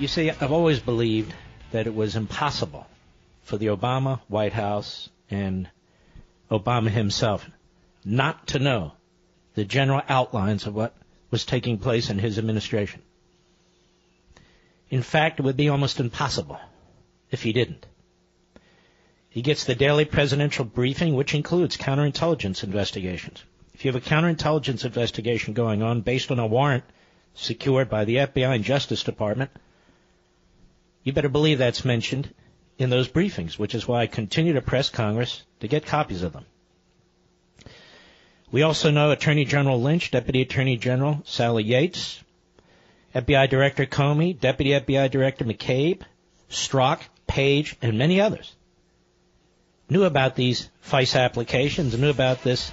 You see, I've always believed that it was impossible for the Obama White House and Obama himself not to know the general outlines of what was taking place in his administration. In fact, it would be almost impossible if he didn't. He gets the daily presidential briefing, which includes counterintelligence investigations. If you have a counterintelligence investigation going on based on a warrant secured by the FBI and Justice Department, you better believe that's mentioned in those briefings, which is why I continue to press Congress to get copies of them. We also know Attorney General Lynch, Deputy Attorney General Sally Yates, FBI Director Comey, Deputy FBI Director McCabe, Strzok, Page, and many others knew about these FISA applications and knew about these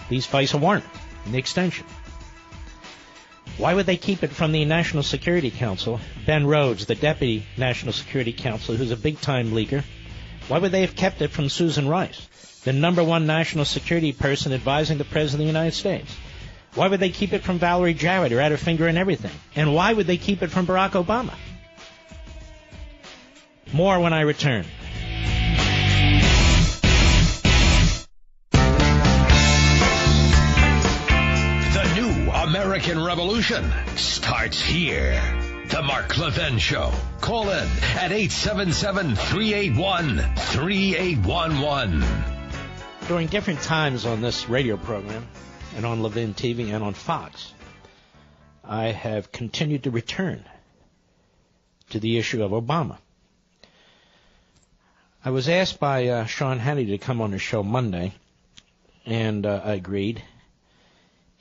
FISA warrants and the extension. Why would they keep it from the National Security Council? Ben Rhodes, the Deputy National Security Counsel, who's a big-time leaker. Why would they have kept it from Susan Rice, the number one national security person advising the President of the United States? Why would they keep it from Valerie Jarrett, who had her finger in everything? And why would they keep it from Barack Obama? More when I return. The new American Revolution starts here. The Mark Levin Show. Call in at 877-381-3811. During different times on this radio program, and on Levin TV and on Fox, I have continued to return to the issue of Obama. I was asked by Sean Hannity to come on the show Monday, and I agreed.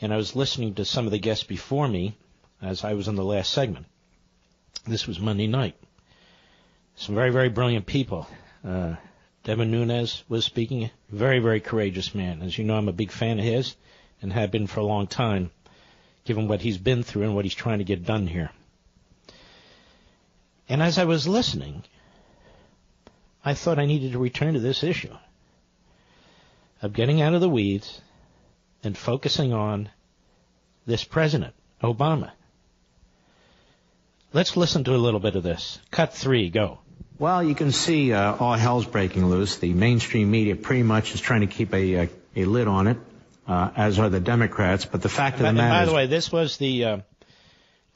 And I was listening to some of the guests before me as I was in the last segment. This was Monday night. Some very, very brilliant people. Devin Nunes was speaking. Very, very courageous man. As you know, I'm a big fan of his and have been for a long time, given what he's been through and what he's trying to get done here. And as I was listening, I thought I needed to return to this issue of getting out of the weeds and focusing on this president, Obama. Let's listen to a little bit of this. Cut 3, go. Well, you can see all hell's breaking loose. The mainstream media pretty much is trying to keep a lid on it, as are the Democrats. But the fact of the matter is... By the way, this was the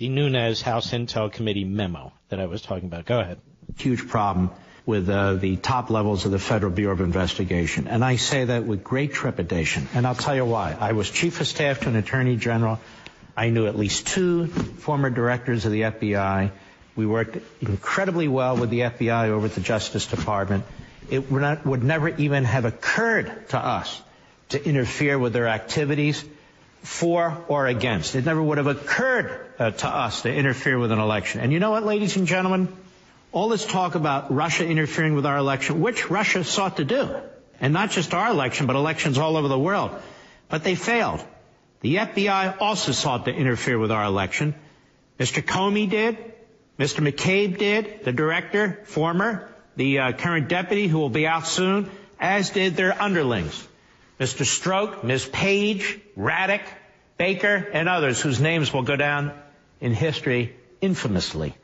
Nunes House Intel Committee memo that I was talking about. Go ahead. Huge problem with the top levels of the Federal Bureau of Investigation. And I say that with great trepidation. And I'll tell you why. I was Chief of Staff to an Attorney General. I knew at least 2 former directors of the FBI. We worked incredibly well with the FBI over at the Justice Department. It would never even have occurred to us to interfere with their activities for or against. It never would have occurred to us to interfere with an election. And you know what, ladies and gentlemen? All this talk about Russia interfering with our election, which Russia sought to do, and not just our election, but elections all over the world. But they failed. The FBI also sought to interfere with our election. Mr. Comey did. Mr. McCabe did, the director, former, the current deputy who will be out soon, as did their underlings. Mr. Strzok, Ms. Page, Raddick, Baker, and others whose names will go down in history infamously.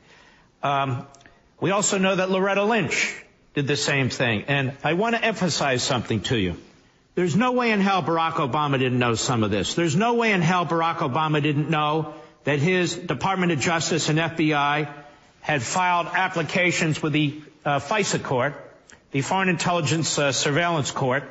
We also know that Loretta Lynch did the same thing. And I want to emphasize something to you. There's no way in hell Barack Obama didn't know some of this. There's no way in hell Barack Obama didn't know that his Department of Justice and FBI had filed applications with the FISA court, the Foreign Intelligence Surveillance Court,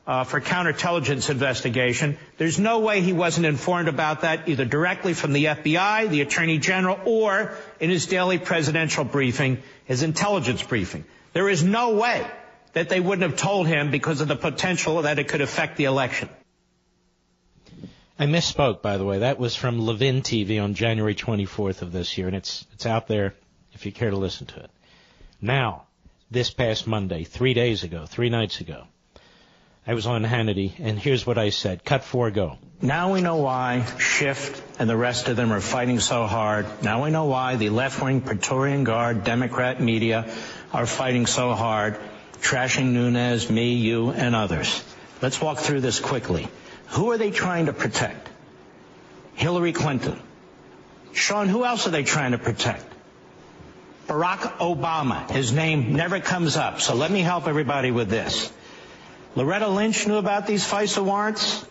for counterintelligence investigation. There's no way he wasn't informed about that either directly from the FBI, the Attorney General, or in his daily presidential briefing, his intelligence briefing. There is no way that they wouldn't have told him because of the potential that it could affect the election. I misspoke, by the way. That was from Levin TV on January 24th of this year, and it's out there if you care to listen to it. Now, this past Monday, 3 days ago, 3 nights ago, I was on Hannity, and here's what I said. Cut 4, go. Now we know why Schiff and the rest of them are fighting so hard. Now we know why the left-wing Praetorian Guard Democrat media are fighting so hard, trashing Nunes, me, you, and others. Let's walk through this quickly. Who are they trying to protect? Hillary Clinton. Sean, who else are they trying to protect? Barack Obama. His name never comes up, so let me help everybody with this. Loretta Lynch knew about these FISA warrants.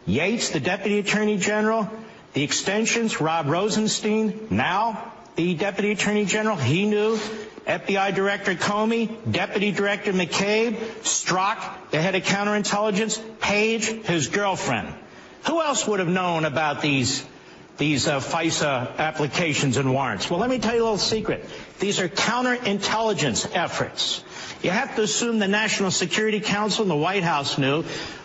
Yates, the Deputy Attorney General. The extensions, Rob Rosenstein, now the Deputy Attorney General, he knew. FBI Director Comey, Deputy Director McCabe, Strzok, the head of counterintelligence, Page, his girlfriend. Who else would have known about these FISA applications and warrants? Well, let me tell you a little secret. These are counterintelligence efforts. You have to assume the National Security Council and the White House knew.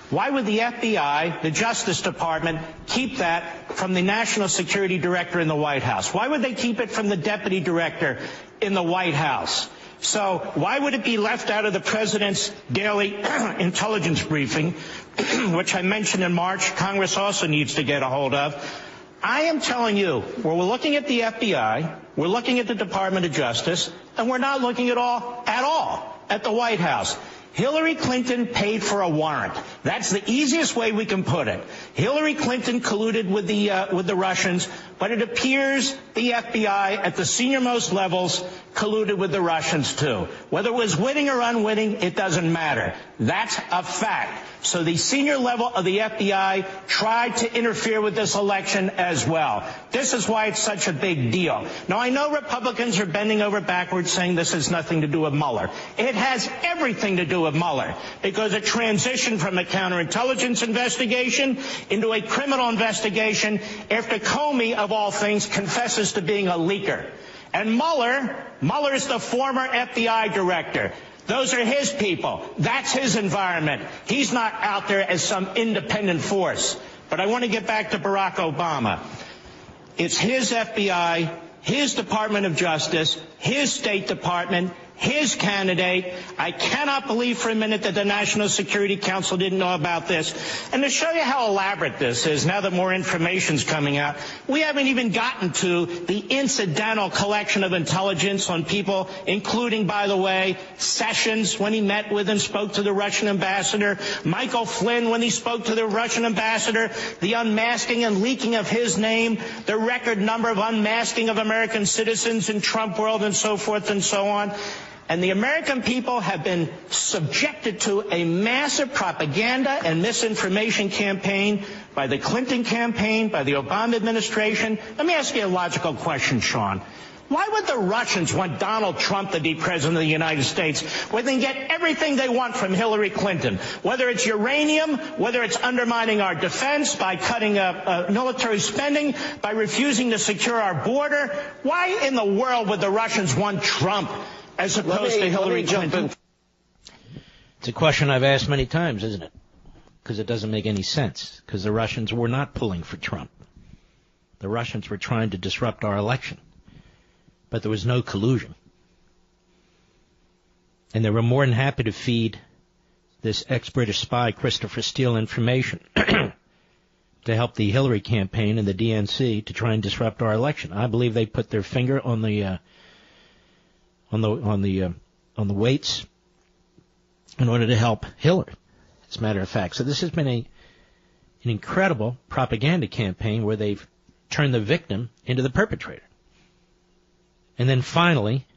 Why would the FBI, the Justice Department, keep that from the National Security Director in the White House? Why would they keep it from the Deputy Director in the White House? So why would it be left out of the President's daily intelligence briefing, which I mentioned in March, Congress also needs to get a hold of? I am telling you, we're looking at the FBI, we're looking at the Department of Justice, and we're not looking at all at the White House. Hillary Clinton paid for a warrant. That's the easiest way we can put it. Hillary Clinton colluded with the Russians, but it appears the FBI at the senior-most levels colluded with the Russians too. Whether it was witting or unwitting, it doesn't matter. That's a fact. So the senior level of the FBI tried to interfere with this election as well. This is why it's such a big deal. Now, I know Republicans are bending over backwards saying this has nothing to do with Mueller. It has everything to do with Mueller, because it transitioned from a counterintelligence investigation into a criminal investigation after Comey, of all things, confesses to being a leaker. And Mueller is the former FBI director. Those are his people. That's his environment. He's not out there as some independent force. But I want to get back to Barack Obama. It's his FBI, his Department of Justice, his State Department, his candidate. I cannot believe for a minute that the National Security Council didn't know about this. And to show you how elaborate this is, now that more information's coming out, we haven't even gotten to the incidental collection of intelligence on people, including, by the way, Sessions when he met with and spoke to the Russian ambassador, Michael Flynn when he spoke to the Russian ambassador, the unmasking and leaking of his name, the record number of unmasking of American citizens in Trump world, and so forth and so on. And the American people have been subjected to a massive propaganda and misinformation campaign by the Clinton campaign, by the Obama administration. Let me ask you a logical question, Sean. Why would the Russians want Donald Trump to be president of the United States when they get everything they want from Hillary Clinton? Whether it's uranium, whether it's undermining our defense by cutting military spending, by refusing to secure our border. Why in the world would the Russians want Trump as opposed to Hillary Clinton? It's a question I've asked many times, isn't it? Because it doesn't make any sense. Because the Russians were not pulling for Trump. The Russians were trying to disrupt our election. But there was no collusion. And they were more than happy to feed this ex-British spy, Christopher Steele, information to help the Hillary campaign and the DNC to try and disrupt our election. I believe they put their finger on the weights in order to help Hillary, as a matter of fact. So this has been an incredible propaganda campaign where they've turned the victim into the perpetrator. And then finally,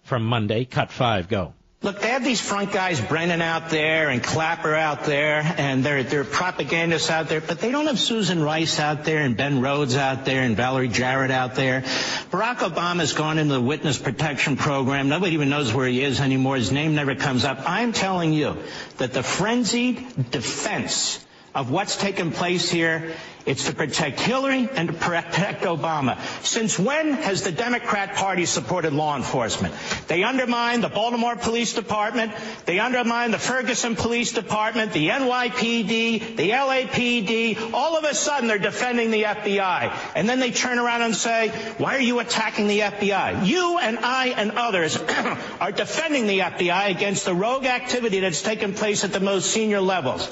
from Monday, cut 5, go. Look, they have these front guys, Brennan out there and Clapper out there, and they're propagandists out there, but they don't have Susan Rice out there and Ben Rhodes out there and Valerie Jarrett out there. Barack Obama's gone into the witness protection program. Nobody even knows where he is anymore. His name never comes up. I'm telling you that the frenzied defense of what's taken place here, it's to protect Hillary and to protect Obama. Since when has the Democrat Party supported law enforcement? They undermined the Baltimore Police Department. They undermined the Ferguson Police Department, the NYPD, the LAPD. All of a sudden, they're defending the FBI. And then they turn around and say, why are you attacking the FBI? You and I and others are defending the FBI against the rogue activity that's taken place at the most senior levels.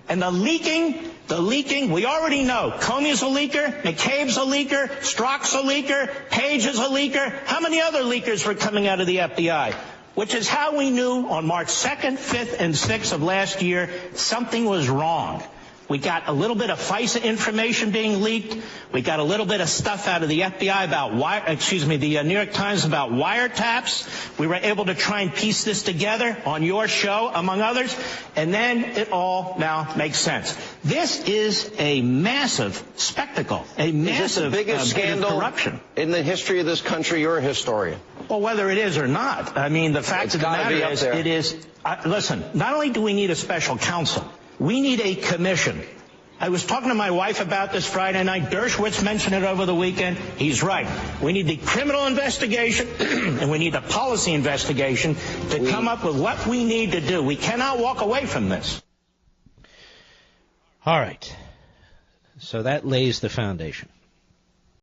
And the leaking, we already know. Comey's a leaker, McCabe's a leaker, Strzok's a leaker, Page is a leaker. How many other leakers were coming out of the FBI? Which is how we knew on March 2nd, 5th, and 6th of last year something was wrong. We got a little bit of FISA information being leaked. We got a little bit of stuff out of the FBI about the New York Times about wiretaps. We were able to try and piece this together on your show, among others, and then it all now makes sense. This is a massive spectacle, a massive is this the biggest scandal corruption in the history of this country. You're a historian. Well, whether it is or not, I mean, the fact of the matter is, it is. Listen, not only do we need a special counsel, we need a commission. I was talking to my wife about this Friday night. Dershowitz mentioned it over the weekend. He's right. We need the criminal investigation and we need the policy investigation to come up with what we need to do. We cannot walk away from this. All right. So that lays the foundation.